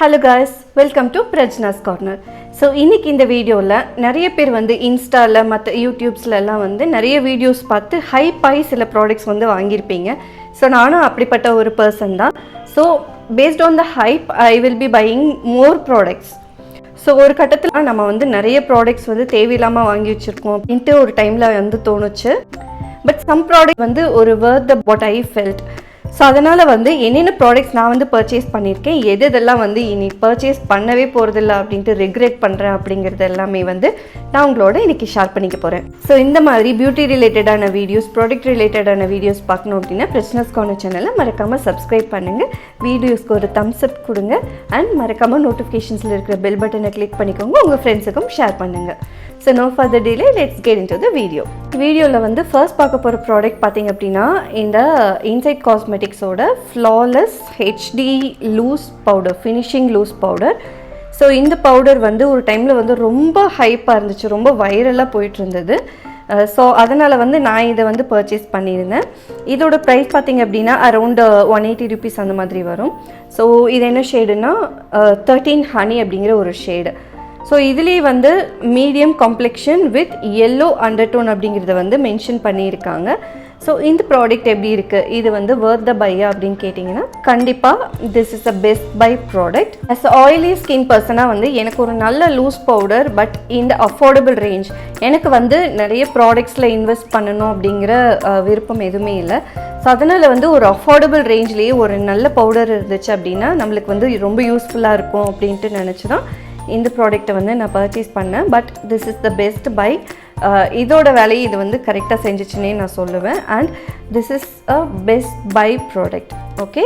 Hello guys, welcome to Prajna's Corner. So இன்னைக்கு இந்த வீடியோல நிறைய பேர் வந்து இன்ஸ்டால மற்ற யூடியூப்ஸ்ல எல்லாம் வந்து நிறைய வீடியோஸ் பார்த்து ஹைப் ஆகி சில ப்ராடக்ட்ஸ் வந்து வாங்கியிருப்பீங்க. ஸோ நானும் அப்படிப்பட்ட ஒரு பர்சன் தான். So based on the hype I will B buying more products. So ஒரு கட்டத்தில் நம்ம வந்து நிறைய ப்ராடக்ட்ஸ் வந்து தேவையில்லாமல் வாங்கி வச்சுருக்கோம் அப்படின்ட்டு ஒரு டைமில் வந்து தோணுச்சு. பட் சம் ப்ராடக்ட் வந்து ஒரு வர்த் வாட் ஐ ஃபெல்ட். ஸோ அதனால் வந்து என்னென்ன ப்ராடக்ட்ஸ் நான் வந்து பர்ச்சேஸ் பண்ணியிருக்கேன், எதெல்லாம் வந்து இனி பர்ச்சேஸ் பண்ணவே போகிறதில்ல அப்படின்ட்டு ரெக்ரெட் பண்ணுறேன் அப்படிங்கிறது எல்லாமே வந்து நான் உங்களோட இன்றைக்கி ஷேர் பண்ணிக்க போகிறேன். ஸோ இந்த மாதிரி பியூட்டி ரிலேட்டடான வீடியோஸ், ப்ராடக்ட் ரிலேட்டடான வீடியோஸ் பார்க்கணும் அப்படின்னா பிரஜ்னாஸ் கார்னர் சேனலை மறக்காமல் சப்ஸ்கிரைப் பண்ணுங்கள், வீடியோஸ்க்கு ஒரு தம்ஸ் அப் கொடுங்க அண்ட் மறக்காமல் நோட்டிஃபிகேஷன்ஸில் இருக்கிற பெல் பட்டனை கிளிக் பண்ணிக்கோங்க, உங்கள் ஃப்ரெண்ட்ஸுக்கும் ஷேர் பண்ணுங்கள். So no further delay, let's get into the video. வீடியோவில் வந்து ஃபர்ஸ்ட் பார்க்க போகிற ப்ராடக்ட் பார்த்திங்க அப்படின்னா இந்த இன்சைட் காஸ்மெட்டிக்ஸோட flawless HD loose powder, finishing loose powder. So இந்த பவுடர் வந்து ஒரு டைமில் வந்து ரொம்ப ஹைப்பாக இருந்துச்சு, ரொம்ப வைரலாக போயிட்டு இருந்தது. ஸோ அதனால் வந்து நான் இதை வந்து பர்ச்சேஸ் பண்ணியிருந்தேன். இதோட ப்ரைஸ் பார்த்திங்க அப்படின்னா அரௌண்ட் 180 rupees அந்த மாதிரி வரும். ஸோ இது என்ன ஷேடுன்னா 13 ஹனி அப்படிங்கிற ஒரு ஷேடு. ஸோ இதுலேயே வந்து medium complexion with yellow undertone அப்படிங்கிறத வந்து மென்ஷன் பண்ணியிருக்காங்க. ஸோ இந்த ப்ராடக்ட் எப்படி இருக்குது, இது வந்து வர்த் த பையா அப்படின்னு கேட்டிங்கன்னா கண்டிப்பாக this is a best buy product. As oily skin பர்சனாக வந்து எனக்கு ஒரு நல்ல லூஸ் பவுடர் பட் இந்த அஃபோர்டபுள் ரேஞ்ச், எனக்கு வந்து நிறைய ப்ராடக்ட்ஸில் இன்வெஸ்ட் பண்ணணும் அப்படிங்கிற விருப்பம் எதுவுமே இல்லை. ஸோ அதனால் வந்து ஒரு அஃபோர்டபுள் ரேஞ்ச்லேயே ஒரு நல்ல பவுடர் இருந்துச்சு அப்படின்னா நம்மளுக்கு வந்து ரொம்ப யூஸ்ஃபுல்லாக இருக்கும் அப்படின்ட்டு நினச்சி தான் இந்த ப்ராடக்ட்டை வந்து நான் பர்ச்சேஸ் பண்ணேன். But this is the best buy. இதோட வேலையை இது வந்து கரெக்டாக செஞ்சிச்சுன்னே நான் சொல்லுவேன். And this is a best buy product. Okay,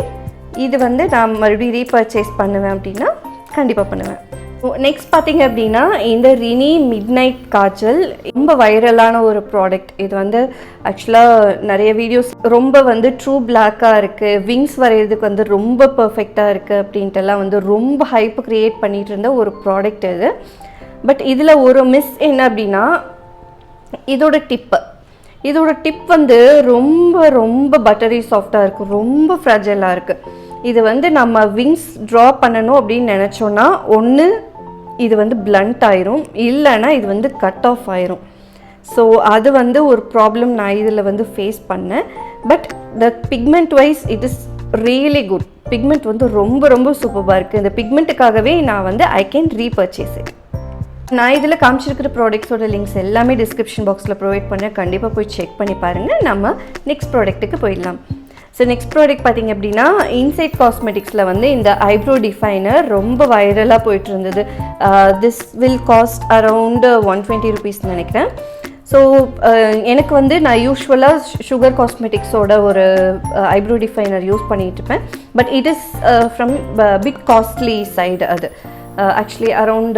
இது வந்து நான் மறுபடியும் ரீபர்ச்சேஸ் பண்ணுவேன் அப்படின்னா கண்டிப்பாக பண்ணுவேன். நெக்ஸ்ட் பார்த்திங்க அப்படின்னா இந்த ரினி மிட் நைட் காஜல், ரொம்ப வைரலான ஒரு ப்ராடக்ட். இது வந்து ஆக்சுவலாக நிறைய வீடியோஸ் ரொம்ப வந்து ட்ரூ பிளாக்காக இருக்குது, விங்ஸ் வரைகிறதுக்கு வந்து ரொம்ப பர்ஃபெக்டாக இருக்குது அப்படின்ட்டுலாம் வந்து ரொம்ப ஹைப் க்ரியேட் பண்ணிகிட்டு இருந்த ஒரு ப்ராடக்ட் இது. பட் இதில் ஒரு மிஸ் என்ன அப்படின்னா இதோட டிப் வந்து ரொம்ப ரொம்ப பட்டரி சாஃப்டாக இருக்குது, ரொம்ப ஃப்ரெஜைலாக இருக்குது. இது வந்து நம்ம விங்ஸ் ட்ரா பண்ணணும் அப்படின்னு நினச்சோன்னா ஒன்று இது வந்து பிளண்ட் ஆயிரும், இல்லைன்னா இது வந்து கட் ஆஃப் ஆயிரும். ஸோ அது வந்து ஒரு ப்ராப்ளம் நான் இதில் வந்து ஃபேஸ் பண்ணேன். But the pigment wise it is really good. Pigment வந்து ரொம்ப ரொம்ப சூப்பராக இருக்குது. இந்த பிக்மெண்ட்டுக்காகவே நான் வந்து ஐ கேன் ரீபர்ச்சேஸ் இட். நான் இதில் காமிச்சிருக்கிற ப்ராடக்ட்ஸோட லிங்க்ஸ் எல்லாமே டிஸ்கிரிப்ஷன் பாக்ஸில் ப்ரொவைட் பண்ணேன், கண்டிப்பாக போய் செக் பண்ணி பாருங்கள். நம்ம நெக்ஸ்ட் ப்ராடக்ட்டுக்கு போயிடலாம். ஸோ நெக்ஸ்ட் ப்ராடக்ட் பார்த்திங்க அப்படின்னா இன்சைட் காஸ்மெட்டிக்ஸில் வந்து இந்த ஐப்ரோ டிஃபைனர் ரொம்ப வைரலாக போயிட்டு இருந்தது. This will cost around 120 rupees நினைக்கிறேன். ஸோ எனக்கு வந்து நான் யூஸ்வலாக சுகர் காஸ்மெட்டிக்ஸோட ஒரு ஐப்ரோ டிஃபைனர் யூஸ் பண்ணிகிட்டு இருப்பேன். But it is from bit costly side. அது ஆக்சுவலி அரவுண்ட்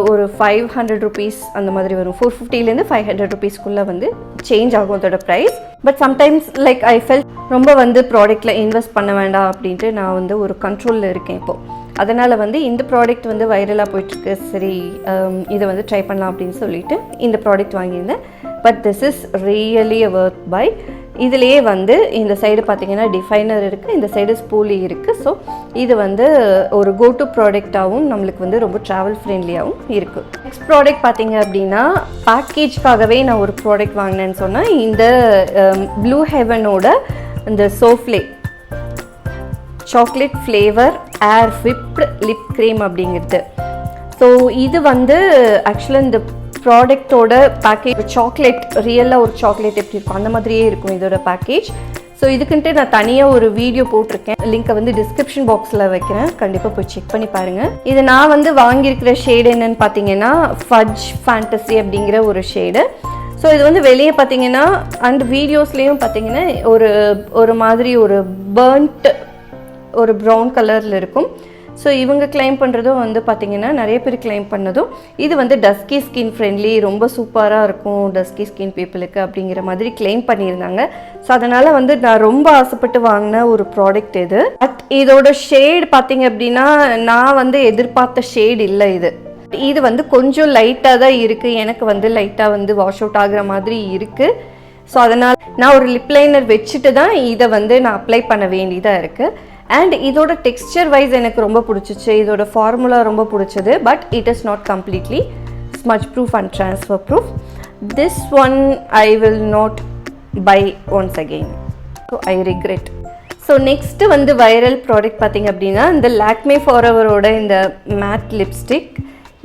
ஒரு 500 rupees அந்த மாதிரி வரும். 450லேருந்து 500 rupeesக்குள்ளே வந்து சேஞ்ச் ஆகும் அதோட price. But sometimes like I felt ரொம்ப வந்து ப்ராடக்ட்டில் இன்வெஸ்ட் பண்ண வேண்டாம் அப்படின்ட்டு நான் வந்து ஒரு கண்ட்ரோலில் இருக்கேன் இப்போது. அதனால் வந்து இந்த ப்ராடக்ட் வந்து வைரலாக போயிட்டுருக்கு, சரி இதை வந்து ட்ரை பண்ணலாம் அப்படின்னு சொல்லிட்டு இந்த ப்ராடக்ட் வாங்கியிருந்தேன். But this is really a worth buy. இதுலேயே வந்து இந்த சைடு பார்த்திங்கன்னா டிஃபைனர் இருக்குது, இந்த சைடு ஸ்பூலி இருக்குது. ஸோ இது வந்து ஒரு கோ டு ப்ராடக்டாகவும் நம்மளுக்கு வந்து ரொம்ப ட்ராவல் ஃப்ரெண்ட்லியாகவும் இருக்குது. நெக்ஸ்ட் ப்ராடக்ட் பார்த்திங்க அப்படின்னா பேக்கேஜ்க்காகவே நான் ஒரு ப்ராடக்ட் வாங்கினேன்னு சொன்னால் இந்த ப்ளூ ஹெவனோட இந்த சோஃப்லே சாக்லேட் ஃப்ளேவர் ஏர் விப்டு லிப் க்ரீம் அப்படிங்கிறது. ஸோ இது வந்து ஆக்சுவலாக இந்த ப்ராடக்டோட பேக்கேஜ் சாக்லேட், ரியலாக ஒரு சாக்லேட் எப்படி இருக்கும் அந்த மாதிரியே இருக்கும் இதோட பேக்கேஜ். ஸோ இதுக்குன்ட்டு நான் தனியாக ஒரு வீடியோ போட்டிருக்கேன், லிங்க்கை வந்து டிஸ்கிரிப்ஷன் பாக்ஸில் வைக்கிறேன், கண்டிப்பாக போய் செக் பண்ணி பாருங்கள். இது நான் வந்து வாங்கியிருக்கிற ஷேடு என்னென்னு பார்த்தீங்கன்னா ஃபட்ஜ் ஃபேண்டசி அப்படிங்கிற ஒரு ஷேடு. ஸோ இது வந்து வெளியே பார்த்தீங்கன்னா அண்ட் வீடியோஸ்லேயும் பார்த்தீங்கன்னா ஒரு மாதிரி ஒரு பர்ன்ட் ஒரு ப்ரௌன் கலரில் இருக்கும். ஸோ இவங்க கிளைம் பண்ணுறதும் வந்து பார்த்திங்கன்னா நிறைய பேர் கிளைம் பண்ணதும் இது வந்து டஸ்கி ஸ்கின் ஃப்ரெண்ட்லி, ரொம்ப சூப்பராக இருக்கும் டஸ்கி ஸ்கின் பீப்புளுக்கு அப்படிங்கிற மாதிரி கிளைம் பண்ணியிருந்தாங்க. ஸோ அதனால் வந்து நான் ரொம்ப ஆசைப்பட்டு வாங்கின ஒரு ப்ராடக்ட் இது. பட் இதோட ஷேட் பார்த்திங்க அப்படின்னா நான் வந்து எதிர்பார்த்த ஷேட் இல்லை. இது வந்து கொஞ்சம் லைட்டாக தான் இருக்குது, எனக்கு வந்து லைட்டாக வந்து வாஷ் அவுட் ஆகிற மாதிரி இருக்குது. ஸோ அதனால் நான் ஒரு லிப் லைனர் வச்சுட்டு தான் இதை வந்து நான் அப்ளை பண்ண வேண்டியதாக இருக்குது. அண்ட் இதோட டெக்ஸ்சர் வைஸ் எனக்கு ரொம்ப பிடிச்சிச்சு, இதோட ஃபார்முலா ரொம்ப பிடிச்சது. But it is not completely smudge proof and transfer proof. This one I will not buy once again. So I regret. So next வந்து வைரல் ப்ராடக்ட் பார்த்திங்க அப்படின்னா இந்த லாக்மே ஃபாரெவரோட இந்த மேட் லிப்ஸ்டிக்.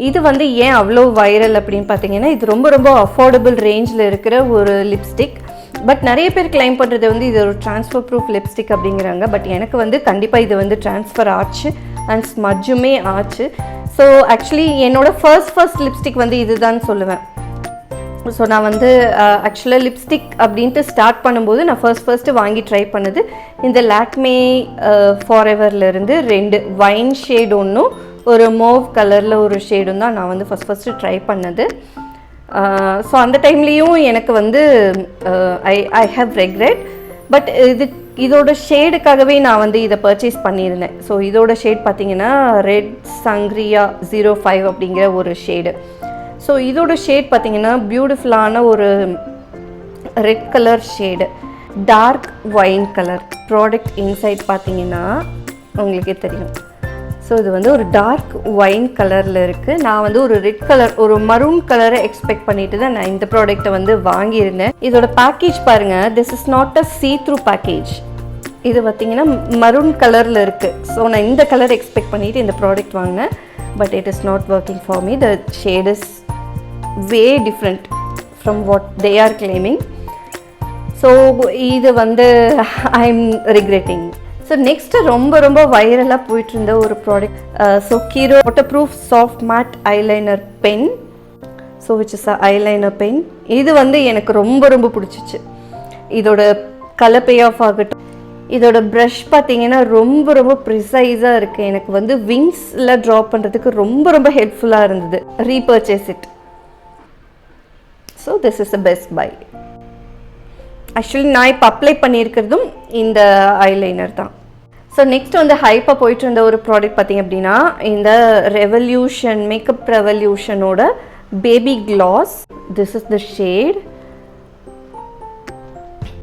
இது வந்து ஏன் அவ்வளோ வைரல் அப்படின்னு பார்த்தீங்கன்னா இது ரொம்ப ரொம்ப அஃபோர்டபுள் ரேஞ்சில் இருக்கிற ஒரு லிப்ஸ்டிக். பட் நிறைய பேர் கிளைம் பண்ணுறது வந்து இது ஒரு ட்ரான்ஸ்ஃபர் ப்ரூஃப் லிப்ஸ்டிக் அப்படிங்கிறாங்க. பட் எனக்கு வந்து கண்டிப்பாக இது வந்து ட்ரான்ஸ்ஃபர் ஆச்சு அண்ட் ஸ்மட்ஜுமே ஆச்சு. ஸோ ஆக்சுவலி என்னோடய ஃபர்ஸ்ட் லிப்ஸ்டிக் வந்து இதுதான் சொல்லுவேன். ஸோ நான் வந்து ஆக்சுவலாக லிப்ஸ்டிக் அப்படின்ட்டு ஸ்டார்ட் பண்ணும்போது நான் ஃபர்ஸ்ட்டு வாங்கி ட்ரை பண்ணது இந்த லாக்மே ஃபாரெவர்லேருந்து 2 வைன் ஷேட் ஒன்றும் ஒரு மோவ் கலரில் ஒரு ஷேடும் தான் நான் வந்து ஃபஸ்ட்டு ட்ரை பண்ணது. ஸோ அந்த டைம்லேயும் எனக்கு வந்து ஐ ஹேவ் ரெக்ரெட். பட் இதோட ஷேடுக்காகவே நான் வந்து இதை பர்ச்சேஸ் பண்ணியிருந்தேன். ஸோ இதோட ஷேட் பார்த்திங்கன்னா ரெட் சங்க்ரியா 05 அப்படிங்கிற ஒரு ஷேடு. ஸோ இதோட ஷேட் பார்த்திங்கன்னா பியூட்டிஃபுல்லான ஒரு red colour shade, dark wine colour. Product inside பார்த்திங்கன்னா உங்களுக்கே தெரியும். ஸோ இது வந்து ஒரு டார்க் ஒயின் கலரில் இருக்குது. நான் வந்து ஒரு ரெட் கலர் ஒரு மரூன் கலரை எக்ஸ்பெக்ட் பண்ணிட்டு தான் நான் இந்த ப்ராடக்ட்டை வந்து வாங்கியிருந்தேன். இதோட பேக்கேஜ் பாருங்கள், this is not a see through package. இது பார்த்திங்கன்னா மரூன் கலரில் இருக்குது. ஸோ நான் இந்த கலர் எக்ஸ்பெக்ட் பண்ணிவிட்டு இந்த ப்ராடக்ட் வாங்கினேன். But it is not working for me. The shade is way different from what they are claiming. So இது வந்து I am regretting. So next ரொம்ப ரொம்ப வைரலாக போயிட்டு இருந்த ஒரு product, so Kiro waterproof soft matte eyeliner pen. So which is a eyeliner pen. இது வந்து எனக்கு ரொம்ப ரொம்ப பிடிச்சிச்சு. இதோட கலர் பே ஆஃப் ஆகட்டும், இதோட ப்ரஷ் பார்த்தீங்கன்னா ரொம்ப ரொம்ப ப்ரிசைஸாக இருக்குது. எனக்கு வந்து விங்ஸில் ட்ரா பண்ணுறதுக்கு ரொம்ப ரொம்ப ஹெல்ப்ஃபுல்லாக இருந்தது. Repurchase it. So this is a best buy. Actually நான் இப்போ அப்ளை பண்ணியிருக்கிறதும் இந்த ஐலைனர் தான். ஸோ நெக்ஸ்ட் வந்து ஹைப்பாக போயிட்டு இருந்த ஒரு ப்ராடக்ட் பார்த்திங்க அப்படின்னா இந்த ரெவல்யூஷன் மேக்கப் ரெவல்யூஷனோட baby glass. This is the shade.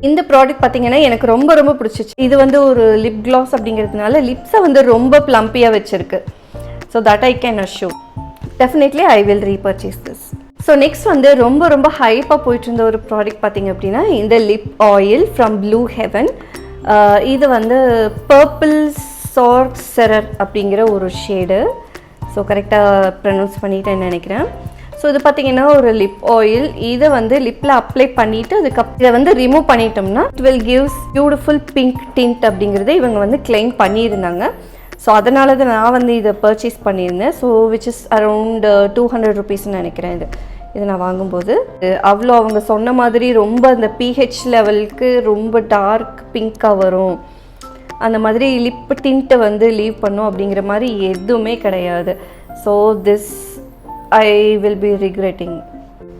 இந்த ப்ராடக்ட் பார்த்திங்கன்னா எனக்கு ரொம்ப ரொம்ப பிடிச்சிச்சு. இது வந்து ஒரு லிப் கிளாஸ் அப்படிங்கிறதுனால லிப்ஸை வந்து ரொம்ப ப்ளம்பியாக வச்சுருக்கு. So that I can assure. Definitely I will repurchase this. So next வந்து ரொம்ப ரொம்ப ஹைப்பாக போயிட்டு இருந்த ஒரு ப்ராடக்ட் பார்த்திங்க அப்படின்னா இந்த lip oil from blue heaven. இது வந்து பர்பிள் சார்சரர் அப்படிங்கிற ஒரு ஷேடு. ஸோ கரெக்டாக ப்ரனவுன்ஸ் பண்ணிட்டேன்னு நினைக்கிறேன். ஸோ இது பார்த்திங்கன்னா ஒரு லிப் ஆயில். இதை வந்து லிப்பில் அப்ளை பண்ணிவிட்டு அதுக்கப்புறம் இதை வந்து ரிமூவ் பண்ணிட்டோம்னா it will gives beautiful pink tint அப்படிங்கிறத இவங்க வந்து கிளைம் பண்ணியிருந்தாங்க. ஸோ அதனால தான் நான் வந்து இதை பர்ச்சேஸ் பண்ணியிருந்தேன். ஸோ விச் இஸ் அரவுண்ட் 200 ருபீஸ்ன்னு நினைக்கிறேன். இது நான் வாங்கும்போது அவ்வளோ அவங்க சொன்ன மாதிரி ரொம்ப அந்த பிஹெச் லெவலுக்கு ரொம்ப டார்க் பிங்காக வரும், அந்த மாதிரி லிப் டிண்ட்டை வந்து லீவ் பண்ணும் அப்படிங்கிற மாதிரி எதுவுமே கிடையாது. So this I will be regretting.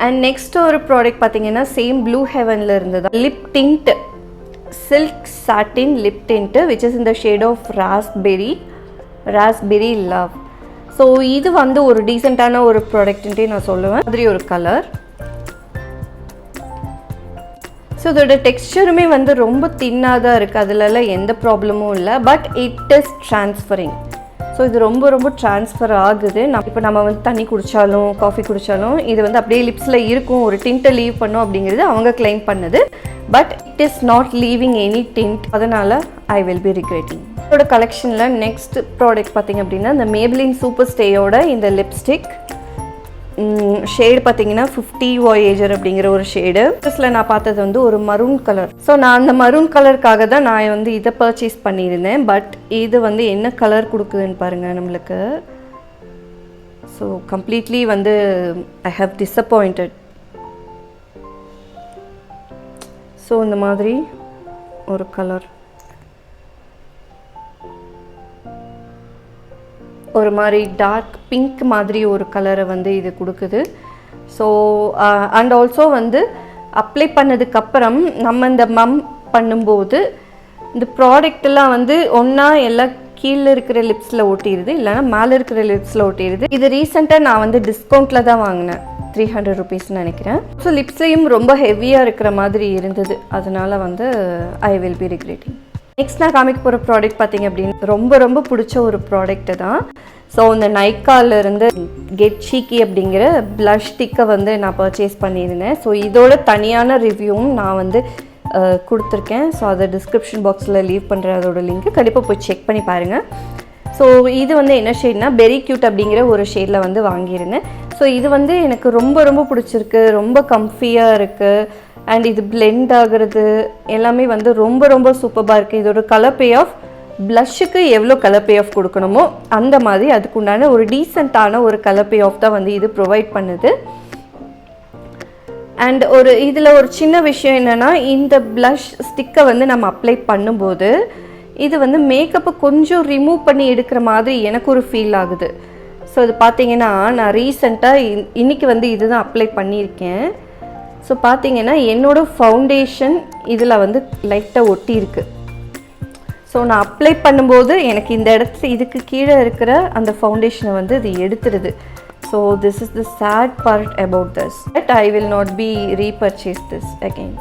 And next ஒரு ப்ராடக்ட் பார்த்தீங்கன்னா சேம் ப்ளூ ஹெவனில் இருந்தது lip tint, silk satin lip tint which is இந்த shade of raspberry love. So இது வந்து ஒரு டீசெண்டான ஒரு ப்ராடக்ட்டுன்ட்டே நான் சொல்லுவேன். மாதிரி ஒரு கலர். ஸோ இதோட டெக்ஸ்சருமே வந்து ரொம்ப தின்னாக தான் இருக்குது, அதிலலாம் எந்த ப்ராப்ளமும் இல்லை. But it is transferring. So இது ரொம்ப ரொம்ப ட்ரான்ஸ்ஃபர் ஆகுது. இப்போ நம்ம வந்து தண்ணி குடித்தாலும் காஃபி குடித்தாலும் இது வந்து அப்படியே லிப்ஸில் இருக்கும், ஒரு டிண்ட்டை லீவ் பண்ணும் அப்படிங்கிறது அவங்க கிளைம் பண்ணுது. But it is not leaving any tint. அதனால் ஐ வில் பி ரிக்ரெட்டிங். இதோட கலெக்ஷனில் நெக்ஸ்ட் ப்ராடக்ட் பார்த்திங்க அப்படின்னா இந்த மேப்ளின் சூப்பர் ஸ்டேயோட இந்த லிப்ஸ்டிக். ஷேடு பார்த்தீங்கன்னா 50 வாயேஜர் அப்படிங்கிற ஒரு ஷேடு. இதில் நான் பார்த்தது வந்து ஒரு மரூன் கலர். ஸோ நான் அந்த மரூன் கலருக்காக தான் நான் வந்து இதை பர்ச்சேஸ் பண்ணியிருந்தேன். பட் இது வந்து என்ன கலர் கொடுக்குதுன்னு பாருங்கள் நம்மளுக்கு. ஸோ கம்ப்ளீட்லி வந்து ஐ ஹவ் டிஸப்பாயிண்டட். ஸோ இந்த மாதிரி ஒரு கலர், ஒரு மாதிரி டார்க் பிங்க் மாதிரி ஒரு கலரை வந்து இது கொடுக்குது. ஸோ அண்ட் ஆல்சோ வந்து அப்ளை பண்ணதுக்கப்புறம் நம்ம இந்த பண்ணும்போது இந்த ப்ராடக்டெல்லாம் வந்து ஒன்றா எல்லாம் கீழே இருக்கிற லிப்ஸில் ஒட்டிடுது, இல்லைனா மேலே இருக்கிற லிப்ஸில் ஒட்டிடுது. இது ரீசெண்டாக நான் வந்து டிஸ்கவுண்ட்டில் தான் வாங்கினேன், 300 ருபீஸ்ன்னு நினைக்கிறேன். ஸோ லிப்ஸ்லையும் ரொம்ப ஹெவியாக இருக்கிற மாதிரி இருந்தது, அதனால் வந்து ஐ வில் பி ரிக்ரெட்டிங். நெக்ஸ்ட் நான் காமிக்க போகிற ப்ராடக்ட் பார்த்தீங்க அப்படின்னு ரொம்ப பிடிச்ச ஒரு ப்ராடக்ட்டு தான். ஸோ இந்த நைக்காலேருந்து கெட் சீக்கி அப்படிங்கிற ப்ளஷ் ஸ்டிக்கை வந்து நான் பர்ச்சேஸ் பண்ணியிருந்தேன். ஸோ இதோட தனியான ரிவ்யூவும் நான் வந்து கொடுத்துருக்கேன். ஸோ அதை டிஸ்கிரிப்ஷன் பாக்ஸில் லீவ் பண்ணுற அதோட லிங்க்கு கண்டிப்பாக போய் செக் பண்ணி பாருங்கள். ஸோ இது வந்து என்ன ஷேட்னா பெரி க்யூட் அப்படிங்கிற ஒரு ஷேடில் வந்து வாங்கியிருந்தேன். ஸோ இது வந்து எனக்கு ரொம்ப பிடிச்சிருக்கு, ரொம்ப கம்ஃபியாக இருக்குது. அண்ட் இது பிளெண்ட் ஆகிறது எல்லாமே வந்து ரொம்ப சூப்பராக இருக்குது. இதோட கலர் பே ஆஃப் ப்ளஷ்ஷுக்கு எவ்வளோ கலர் பே ஆஃப் கொடுக்கணுமோ அந்த மாதிரி அதுக்குண்டான ஒரு டீசெண்டான ஒரு கலர் பே ஆஃப் தான் வந்து இது ப்ரொவைட் பண்ணுது. அண்ட் இதில் ஒரு சின்ன விஷயம் என்னென்னா, இந்த ப்ளஷ் ஸ்டிக்கை வந்து நம்ம அப்ளை பண்ணும்போது இது வந்து மேக்கப்பை கொஞ்சம் ரிமூவ் பண்ணி எடுக்கிற மாதிரி எனக்கு ஒரு ஃபீல் ஆகுது. ஸோ இது பார்த்தீங்கன்னா நான் ரீசெண்டாக இன்றைக்கி வந்து இதுதான் அப்ளை பண்ணியிருக்கேன். ஸோ பார்த்தீங்கன்னா என்னோடய ஃபவுண்டேஷன் இதில் வந்து லைட்டாக ஒட்டி இருக்குது. ஸோ நான் அப்ளை பண்ணும்போது எனக்கு இந்த இடத்துல இதுக்கு கீழே இருக்கிற அந்த ஃபவுண்டேஷனை வந்து இது எடுத்துடுது. So this is the sad part about this, but I will not be repurchase this again.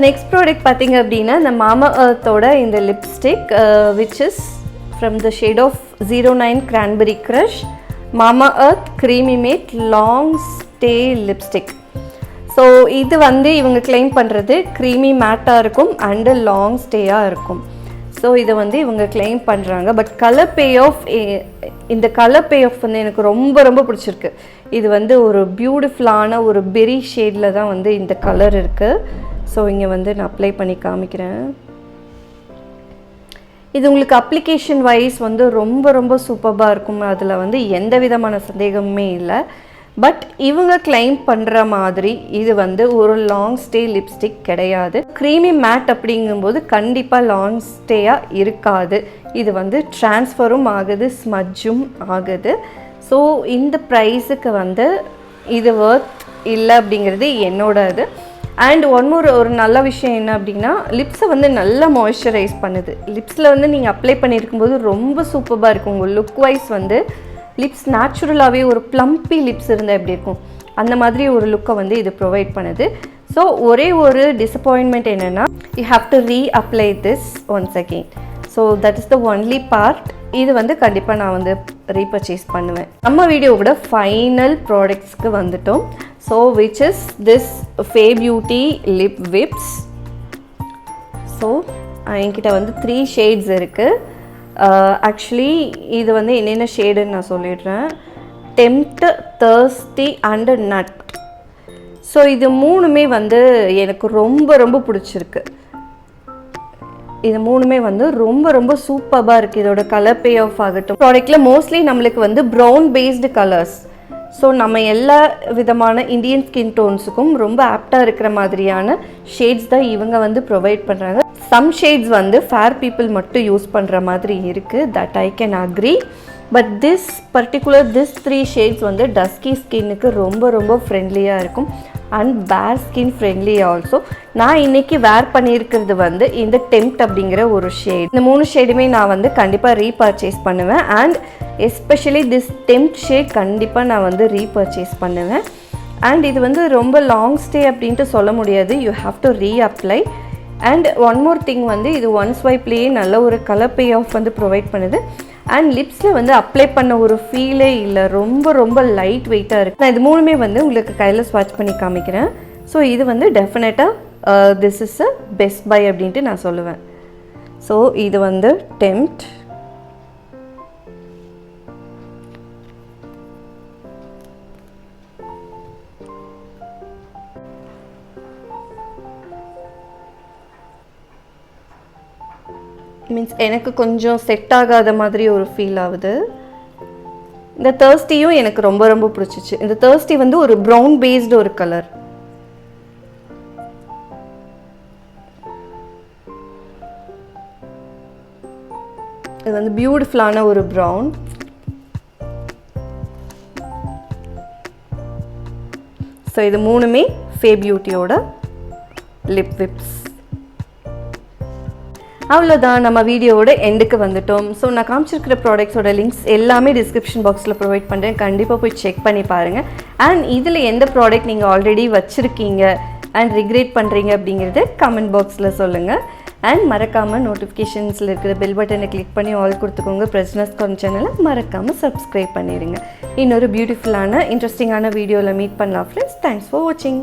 Next product பார்த்தீங்க அப்படின்னா இந்த மாமா எர்த்தோட இந்த lipstick which is from the shade of 09 Cranberry Crush Mama Earth creamy matte long stay lipstick. So இது வந்து இவங்க claim பண்ணுறது creamy மேட்டாக இருக்கும் அண்டு லாங் ஸ்டேயாக இருக்கும். ஸோ இதை வந்து இவங்க கிளைம் பண்ணுறாங்க. பட் கலர் பே ஆஃப் இந்த கலர் பே ஆஃப் வந்து எனக்கு ரொம்ப பிடிச்சிருக்கு. இது வந்து ஒரு பியூட்டிஃபுல்லான ஒரு பெரி ஷேடில் தான் வந்து இந்த கலர் இருக்குது. ஸோ இங்கே வந்து நான் அப்ளை பண்ணி காமிக்கிறேன். இது உங்களுக்கு அப்ளிகேஷன் வைஸ் வந்து ரொம்ப சூப்பராக இருக்கும். அதில் வந்து எந்த விதமான சந்தேகமுமே இல்லை. பட் இவங்க கிளைம் பண்ணுற மாதிரி இது வந்து ஒரு லாங் ஸ்டே லிப்ஸ்டிக் கிடையாது. க்ரீமி மேட் அப்படிங்கும்போது கண்டிப்பாக லாங் ஸ்டேயாக இருக்காது. இது வந்து ட்ரான்ஸ்ஃபரும் ஆகுது, ஸ்மஜ்ஜும் ஆகுது. ஸோ இந்த ப்ரைஸுக்கு வந்து இது வர்த் இல்லை அப்படிங்கிறது என்னோட இது. அண்ட் ஒரு நல்ல விஷயம் என்ன அப்படின்னா, லிப்ஸை வந்து நல்லா மாய்ஸ்சரைஸ் பண்ணுது. லிப்ஸில் வந்து நீங்கள் அப்ளை பண்ணியிருக்கும்போது ரொம்ப சூப்பராக இருக்கும். உங்கள் லுக் வைஸ் வந்து லிப்ஸ் நேச்சுரலாகவே ஒரு ப்ளம்பி லிப்ஸ் இருந்தால் எப்படி இருக்கும் அந்த மாதிரி ஒரு லுக்கை வந்து இது ப்ரொவைட் பண்ணுது. ஸோ ஒரே ஒரு டிசப்பாயின்மெண்ட் என்னென்னா, you have to reapply this once again. So that is the only part. இது வந்து கண்டிப்பாக நான் வந்து ரீபர்ச்சேஸ் பண்ணுவேன். நம்ம வீடியோவோட ஃபைனல் ப்ராடக்ட்ஸ்க்கு வந்துட்டோம். ஸோ விச் இஸ் திஸ் ஃபே பியூட்டி லிப் விப்ஸ். ஸோ என்கிட்ட வந்து 3 ஷேட்ஸ் இருக்குது. ஆக்சுவலி இது வந்து என்னென்ன ஷேடுன்னு நான் சொல்லிடுறேன். Tempt, thirsty and nut. So இது 3மே வந்து எனக்கு ரொம்ப பிடிச்சிருக்கு. இது 3மே வந்து ரொம்ப சூப்பராக இருக்குது. இதோட கலர் பே ஆஃப் ஆகட்டும். ப்ராடக்டில் மோஸ்ட்லி நம்மளுக்கு வந்து ப்ரௌன் பேஸ்டு கலர்ஸ். ஸோ நம்ம எல்லா விதமான இந்தியன் ஸ்கின் டோன்ஸுக்கும் ரொம்ப ஆப்டாக இருக்கிற மாதிரியான ஷேட்ஸ் தான் இவங்க வந்து ப்ரொவைட் பண்ணுறாங்க. சம் ஷேட்ஸ் வந்து ஃபேர் பீப்புள் மட்டும் யூஸ் பண்ணுற மாதிரி இருக்குது. That I can agree. But this 3 shades வந்து டஸ்கி ஸ்கின்னுக்கு ரொம்ப ஃப்ரெண்ட்லியாக இருக்கும் அண்ட் பேர் ஸ்கின் ஃப்ரெண்ட்லி ஆல்சோ. நான் இன்றைக்கி வேர் பண்ணியிருக்கிறது வந்து இந்த டெம்ப்ட் அப்படிங்கிற ஒரு ஷேட். இந்த 3 ஷேடுமே நான் வந்து கண்டிப்பாக ரீபர்ச்சேஸ் பண்ணுவேன். And especially this tempt shade கண்டிப்பாக நான் வந்து ரீபர்ச்சேஸ் பண்ணுவேன். அண்ட் இது வந்து ரொம்ப லாங் ஸ்டே அப்படின்ட்டு சொல்ல முடியாது. You have to reapply. And one more thing வந்து இது ஒன் ஸ்வைப்லேயே நல்ல ஒரு கலர் பே ஆஃப் வந்து ப்ரொவைட் பண்ணுது. அண்ட் லிப்ஸில் வந்து அப்ளை பண்ண ஒரு ஃபீலே இல்லை. ரொம்ப லைட் வெயிட்டாக இருக்குது. நான் இது 3மே வந்து உங்களுக்கு கையில் ஸ்வாட்ச் பண்ணி காமிக்கிறேன். ஸோ இது வந்து டெஃபினட்டாக this is a best buy அப்படின்ட்டு நான் சொல்லுவேன். ஸோ இது வந்து டெம்ப்ட். மீன்ஸ் எனக்கு கொஞ்சம் செட் ஆகாத மாதிரி ஒரு ஃபீல் ஆகுது. இந்த தர்ஸ்டியும் எனக்கு ரொம்ப பிடிச்சிச்சு. இந்த தர்ஸ்டி வந்து ஒரு ப்ரௌன் பேஸ்டு ஒரு கலர். இது வந்து பியூட்டிஃபுல்லான ஒரு ப்ரௌன். ஸோ இது 3மே ஃபே பியூட்டியோட லிப் விப்ஸ். அவ்வளோதான், நம்ம வீடியோவோட எண்டுக்கு வந்துட்டோம். ஸோ நான் காமிச்சிருக்கிற ப்ராடக்ட்ஸோட லிங்க்ஸ் எல்லாமே டிஸ்கிரிப்ஷன் பாக்ஸில் ப்ரொவைட் பண்ணுறேன். கண்டிப்பாக போய் செக் பண்ணி பாருங்கள். அண்ட் இதில் எந்த ப்ராடக்ட் நீங்கள் ஆல்ரெடி வச்சுருக்கீங்க அண்ட் ரிக்ரெட் பண்ணுறீங்க அப்படிங்கிறத கமெண்ட் பாக்ஸில் சொல்லுங்கள். அண்ட் மறக்காமல் நோட்டிஃபிகேஷன்ஸில் இருக்கிற பெல் பட்டனை கிளிக் பண்ணி ஆல் கொடுத்துக்கோங்க. பிரஜ்னாஸ் கார்னர் சேனலை மறக்காமல் சப்ஸ்கிரைப் பண்ணிடுங்க. இன்னொரு பியூட்டிஃபுல்லான இன்ட்ரெஸ்டிங்கான வீடியோவில் மீட் பண்ணலாம் ஃப்ரெண்ட்ஸ். தேங்க்ஸ் ஃபார் வாட்சிங்.